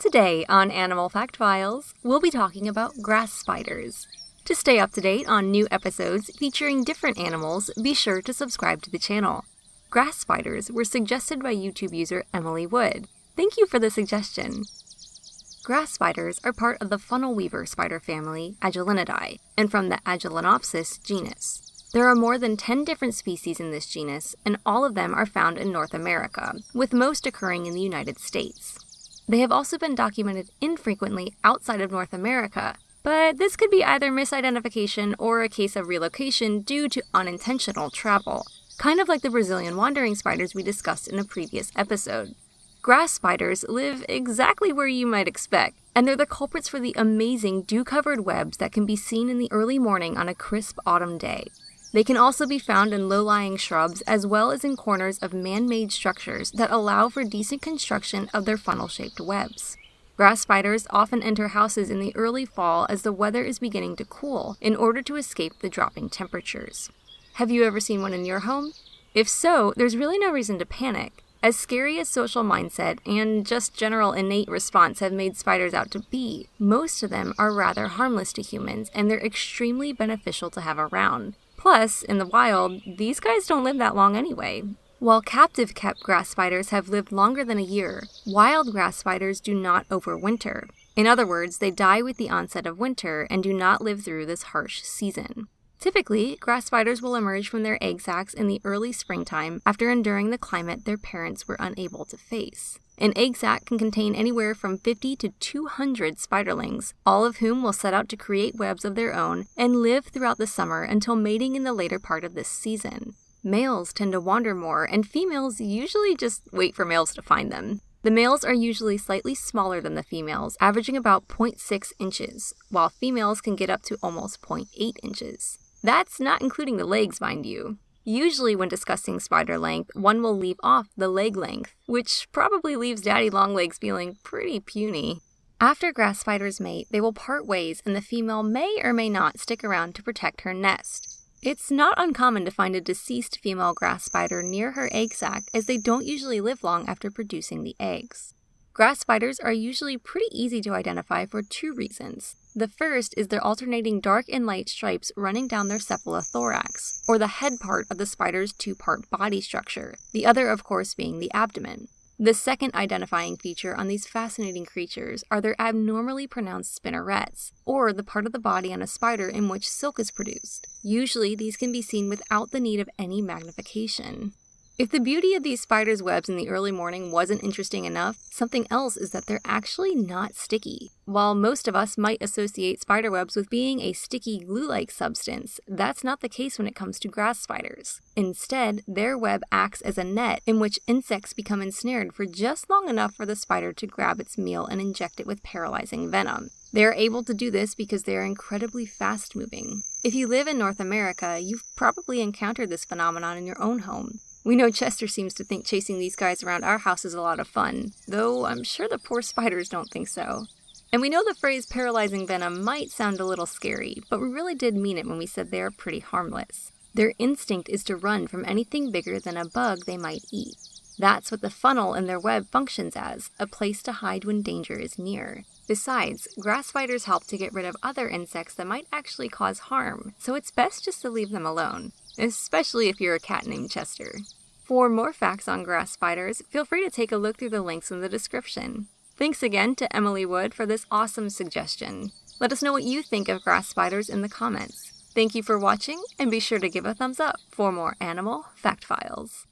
Today on Animal Fact Files, we'll be talking about grass spiders. To stay up to date on new episodes featuring different animals, be sure to subscribe to the channel. Grass spiders were suggested by YouTube user Emily Wood. Thank you for the suggestion. Grass spiders are part of the funnel weaver spider family, Agelenidae, and from the Agelenopsis genus. There are more than 10 different species in this genus, and all of them are found in North America, with most occurring in the United States. They have also been documented infrequently outside of North America, but this could be either misidentification or a case of relocation due to unintentional travel, kind of like the Brazilian wandering spiders we discussed in a previous episode. Grass spiders live exactly where you might expect, and they're the culprits for the amazing dew-covered webs that can be seen in the early morning on a crisp autumn day. They can also be found in low-lying shrubs as well as in corners of man-made structures that allow for decent construction of their funnel-shaped webs. Grass spiders often enter houses in the early fall as the weather is beginning to cool in order to escape the dropping temperatures. Have you ever seen one in your home? If so, there's really no reason to panic. As scary as social mindset and just general innate response have made spiders out to be, most of them are rather harmless to humans and they're extremely beneficial to have around. Plus, in the wild, these guys don't live that long anyway. While captive-kept grass spiders have lived longer than a year, wild grass spiders do not overwinter. In other words, they die with the onset of winter and do not live through this harsh season. Typically, grass spiders will emerge from their egg sacs in the early springtime after enduring the climate their parents were unable to face. An egg sac can contain anywhere from 50 to 200 spiderlings, all of whom will set out to create webs of their own and live throughout the summer until mating in the later part of this season. Males tend to wander more, and females usually just wait for males to find them. The males are usually slightly smaller than the females, averaging about 0.6 inches, while females can get up to almost 0.8 inches. That's not including the legs, mind you. Usually when discussing spider length, one will leave off the leg length, which probably leaves daddy longlegs feeling pretty puny. After grass spiders mate, they will part ways and the female may or may not stick around to protect her nest. It's not uncommon to find a deceased female grass spider near her egg sac as they don't usually live long after producing the eggs. Grass spiders are usually pretty easy to identify for two reasons. The first is their alternating dark and light stripes running down their cephalothorax, or the head part of the spider's two-part body structure, the other of course being the abdomen. The second identifying feature on these fascinating creatures are their abnormally pronounced spinnerets, or the part of the body on a spider in which silk is produced. Usually these can be seen without the need of any magnification. If the beauty of these spiders' webs in the early morning wasn't interesting enough, something else is that they're actually not sticky. While most of us might associate spider webs with being a sticky glue-like substance, that's not the case when it comes to grass spiders. Instead, their web acts as a net in which insects become ensnared for just long enough for the spider to grab its meal and inject it with paralyzing venom. They are able to do this because they are incredibly fast-moving. If you live in North America, you've probably encountered this phenomenon in your own home. We know Chester seems to think chasing these guys around our house is a lot of fun, though I'm sure the poor spiders don't think so. And we know the phrase paralyzing venom might sound a little scary, but we really did mean it when we said they are pretty harmless. Their instinct is to run from anything bigger than a bug they might eat. That's what the funnel in their web functions as, a place to hide when danger is near. Besides, grass spiders help to get rid of other insects that might actually cause harm, so it's best just to leave them alone. Especially if you're a cat named Chester. For more facts on grass spiders, feel free to take a look through the links in the description. Thanks again to Emily Wood for this awesome suggestion. Let us know what you think of grass spiders in the comments. Thank you for watching, and be sure to give a thumbs up for more Animal Fact Files.